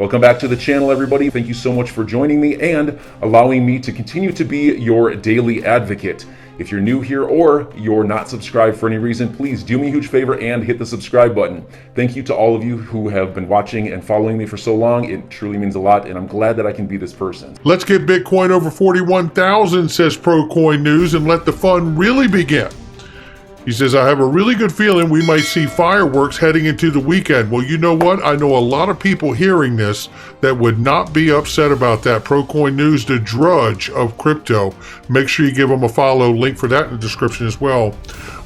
Welcome back to the channel, everybody. Thank you so much for joining me and allowing me to continue to be your daily advocate. If you're new here or you're not subscribed for any reason, please do me a huge favor and hit the subscribe button. Thank you to all of you who have been watching and following me for so long. It truly means a lot, and I'm glad that I can be this person. Let's get Bitcoin over 41,000, says ProCoin News, and let the fun really begin. He says, I have a really good feeling we might see fireworks heading into the weekend. Well, you know what? I know a lot of people hearing this that would not be upset about that. ProCoin News, the drudge of crypto. Make sure you give them a follow. Link for that in the description as well.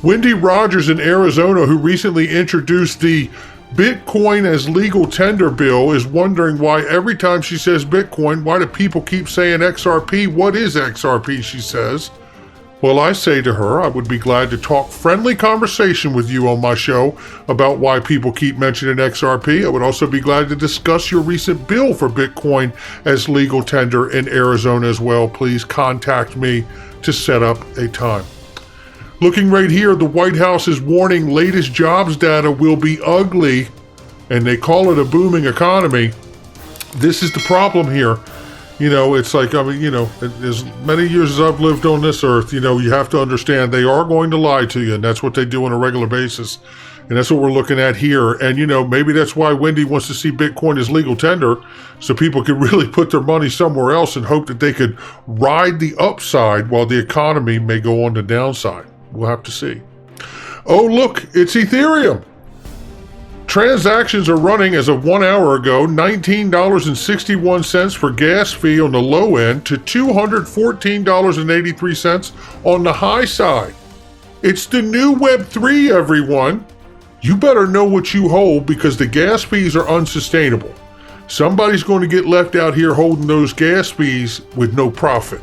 Wendy Rogers in Arizona, who recently introduced the Bitcoin as legal tender bill, is wondering why every time she says Bitcoin, why do people keep saying XRP? What is XRP, she says. Well, I say to her, I would be glad to talk friendly conversation with you on my show about why people keep mentioning XRP. I would also be glad to discuss your recent bill for Bitcoin as legal tender in Arizona as well. Please contact me to set up a time. Looking right here, the White House is warning latest jobs data will be ugly, and they call it a booming economy. This is the problem here. You know, it's like, I mean, you know, as many years as I've lived on this earth, you know, you have to understand they are going to lie to you, and that's what they do on a regular basis. And that's what we're looking at here. And, you know, maybe that's why Wendy wants to see Bitcoin as legal tender, so people can really put their money somewhere else and hope that they could ride the upside while the economy may go on the downside. We'll have to see. Oh, look, it's Ethereum. Transactions are running as of 1 hour ago, $19.61 for gas fee on the low end to $214.83 on the high side. It's the new Web3, everyone. You better know what you hold because the gas fees are unsustainable. Somebody's going to get left out here holding those gas fees with no profit.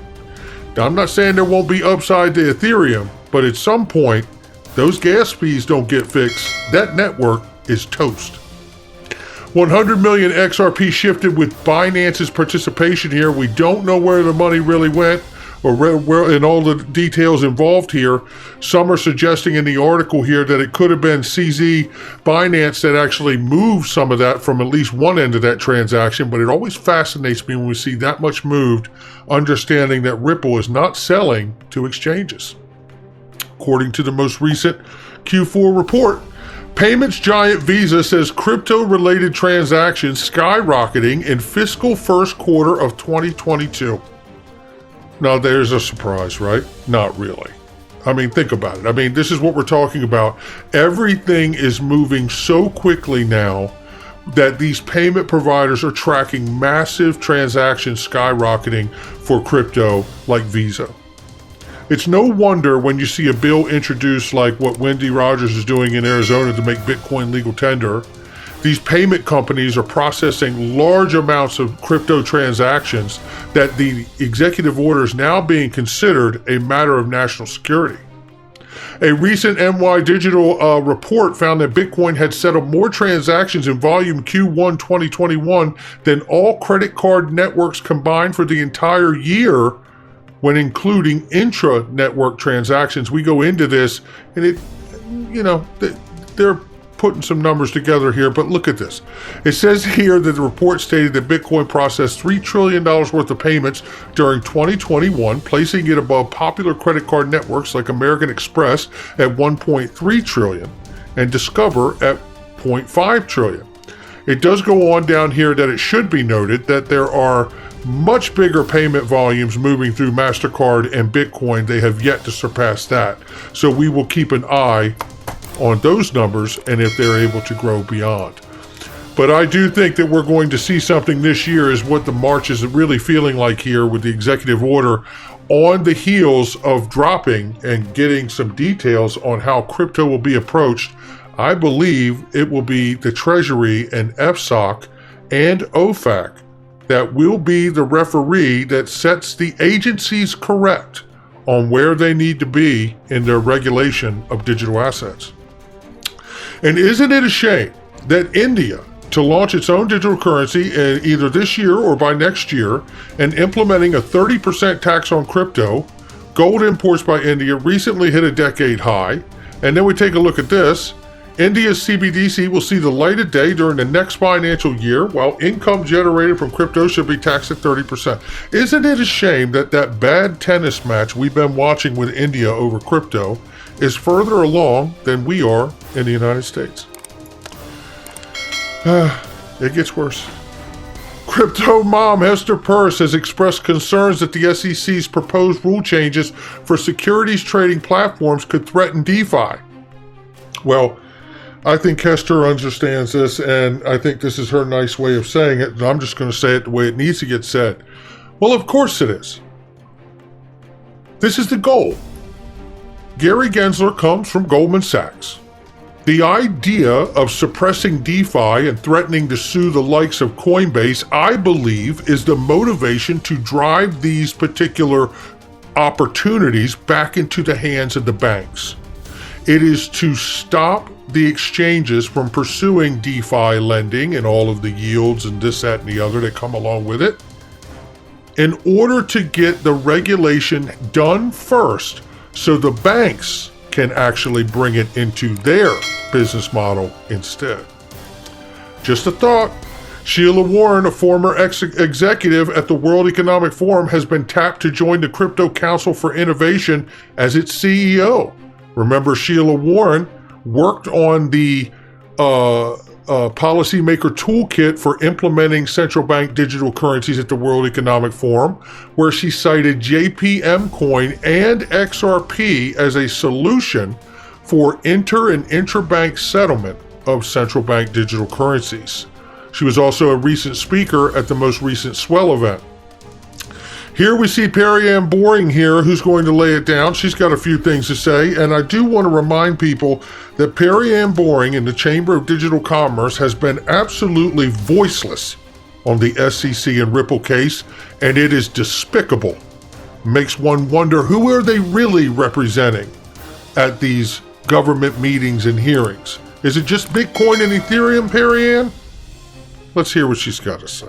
Now, I'm not saying there won't be upside to Ethereum, but at some point, those gas fees don't get fixed. That network is toast. 100 million XRP shifted with Binance's participation here. We don't know where the money really went or where and all the details involved here. Some are suggesting in the article here that it could have been CZ Binance that actually moved some of that from at least one end of that transaction, but it always fascinates me when we see that much moved, understanding that Ripple is not selling to exchanges. According to the most recent Q4 report, payments giant Visa says crypto-related transactions skyrocketing in fiscal first quarter of 2022. Now, there's a surprise, right? Not really. I mean, think about it. I mean, this is what we're talking about. Everything is moving so quickly now that these payment providers are tracking massive transactions skyrocketing for crypto like Visa. It's no wonder when you see a bill introduced like what Wendy Rogers is doing in Arizona to make Bitcoin legal tender. These payment companies are processing large amounts of crypto transactions that the executive order is now being considered a matter of national security. A recent NY Digital report found that Bitcoin had settled more transactions in volume Q1 2021 than all credit card networks combined for the entire year, when including intra-network transactions. We go into this and it, you know, they're putting some numbers together here, but look at this. It says here that the report stated that Bitcoin processed $3 trillion worth of payments during 2021, placing it above popular credit card networks like American Express at 1.3 trillion and Discover at 0.5 trillion. It does go on down here that it should be noted that there are much bigger payment volumes moving through MasterCard and Bitcoin. They have yet to surpass that. So we will keep an eye on those numbers and if they're able to grow beyond. But I do think that we're going to see something this year is what the March is really feeling like here with the executive order on the heels of dropping and getting some details on how crypto will be approached. I believe it will be the Treasury and FSOC and OFAC that will be the referee that sets the agencies correct on where they need to be in their regulation of digital assets. And isn't it a shame that India, to launch its own digital currency either this year or by next year, and implementing a 30% tax on crypto, gold imports by India recently hit a decade high, and then we take a look at this, India's CBDC will see the light of day during the next financial year, while income generated from crypto should be taxed at 30%. Isn't it a shame that that bad tennis match we've been watching with India over crypto is further along than we are in the United States? It gets worse. Crypto mom Hester Peirce has expressed concerns that the SEC's proposed rule changes for securities trading platforms could threaten DeFi. Well, I think Hester understands this, and I think this is her nice way of saying it, and I'm just going to say it the way it needs to get said. Well, of course it is. This is the goal. Gary Gensler comes from Goldman Sachs. The idea of suppressing DeFi and threatening to sue the likes of Coinbase, I believe, is the motivation to drive these particular opportunities back into the hands of the banks. It is to stop the exchanges from pursuing DeFi lending and all of the yields and this, that, and the other that come along with it, in order to get the regulation done first so the banks can actually bring it into their business model instead. Just a thought. Sheila Warren, a former executive at the World Economic Forum, has been tapped to join the Crypto Council for Innovation as its CEO. Remember, Sheila Warren worked on the policymaker toolkit for implementing central bank digital currencies at the World Economic Forum, where she cited JPM Coin and XRP as a solution for inter and intrabank settlement of central bank digital currencies. She was also a recent speaker at the most recent Swell event. Here we see Perry-Ann Boring here, who's going to lay it down. She's got a few things to say, and I do want to remind people that Perry-Ann Boring in the Chamber of Digital Commerce has been absolutely voiceless on the SEC and Ripple case, and it is despicable. Makes one wonder, who are they really representing at these government meetings and hearings? Is it just Bitcoin and Ethereum, Perry-Ann? Let's hear what she's got to say.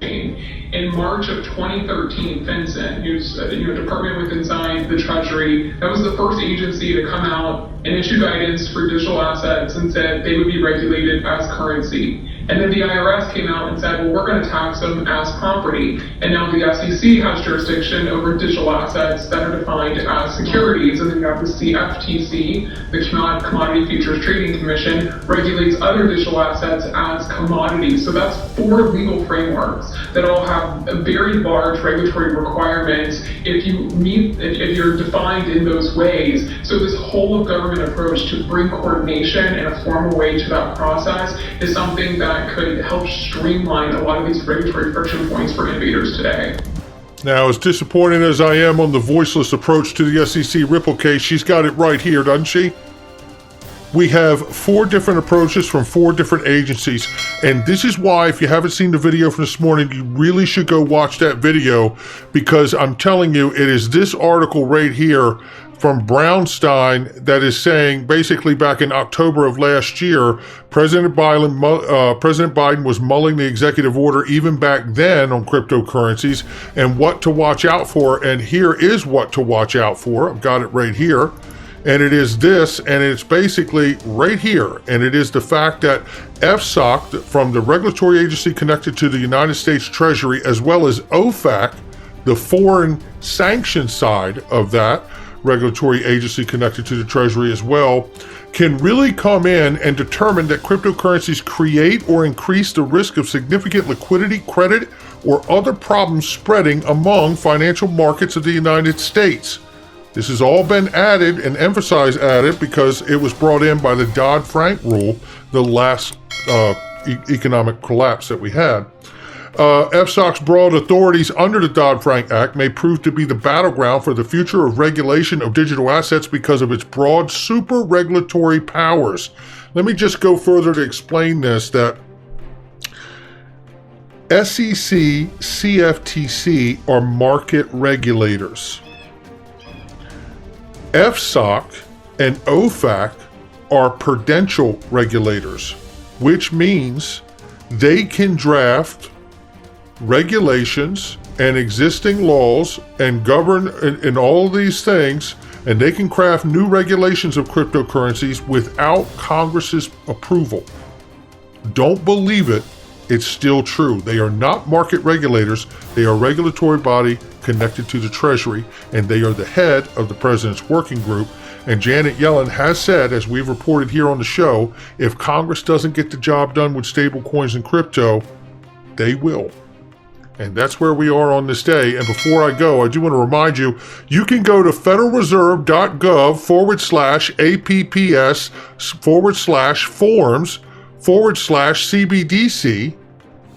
In March of 2013, FinCEN, who's a department within the Treasury, that was the first agency to come out and issue guidance for digital assets and said they would be regulated as currency. And then the IRS came out and said, well, we're going to tax them as property. And now the SEC has jurisdiction over digital assets that are defined as securities. And then you have the CFTC, the Commodity Futures Trading Commission, regulates other digital assets as commodities. So that's 4 legal frameworks that all have very large regulatory requirements if you're defined in those ways. So this whole of government approach to bring coordination and a formal way to that process is something that could help streamline a lot of these regulatory friction points for innovators today. Now, as disappointed as I am on the voiceless approach to the SEC Ripple case, she's got it right here, doesn't she? We have 4 different approaches from 4 different agencies, and this is why, if you haven't seen the video from this morning, you really should go watch that video, because I'm telling you, it is this article right here from Brownstein that is saying, basically back in October of last year, President Biden was mulling the executive order even back then on cryptocurrencies and what to watch out for, and here is what to watch out for. I've got it right here. And it is this, and it's basically right here. And it is the fact that FSOC, from the regulatory agency connected to the United States Treasury, as well as OFAC, the foreign sanction side of that regulatory agency connected to the Treasury as well, can really come in and determine that cryptocurrencies create or increase the risk of significant liquidity, credit, or other problems spreading among financial markets of the United States. This has all been added and emphasized added because it was brought in by the Dodd-Frank rule, the last economic collapse that we had. FSOC's broad authorities under the Dodd-Frank Act may prove to be the battleground for the future of regulation of digital assets because of its broad super regulatory powers. Let me just go further to explain this, that SEC, CFTC are market regulators. FSOC and OFAC are prudential regulators, which means they can draft regulations and existing laws and govern in all these things and they can craft new regulations of cryptocurrencies without Congress's approval. Don't believe it. It's still true. They are not market regulators. They are a regulatory body connected to the Treasury, and they are the head of the president's working group. And Janet Yellen has said, as we've reported here on the show, if Congress doesn't get the job done with stable coins and crypto, they will. And that's where we are on this day. And before I go, I do want to remind you, you can go to federalreserve.gov/apps/forms/CBDC,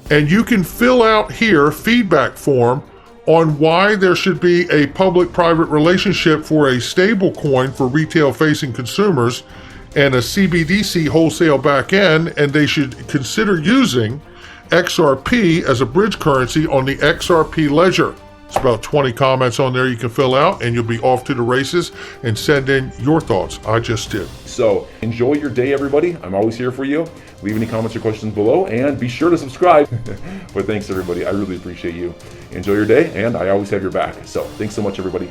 and you can fill out here feedback form on why there should be a public-private relationship for a stable coin for retail-facing consumers and a CBDC wholesale back end, and they should consider using XRP as a bridge currency on the XRP ledger. It's about 20 comments on there you can fill out, and you'll be off to the races and send in your thoughts. I just did. So enjoy your day, everybody. I'm always here for you. Leave any comments or questions below, and be sure to subscribe. But thanks, everybody. I really appreciate you. Enjoy your day, and I always have your back. So thanks so much, everybody.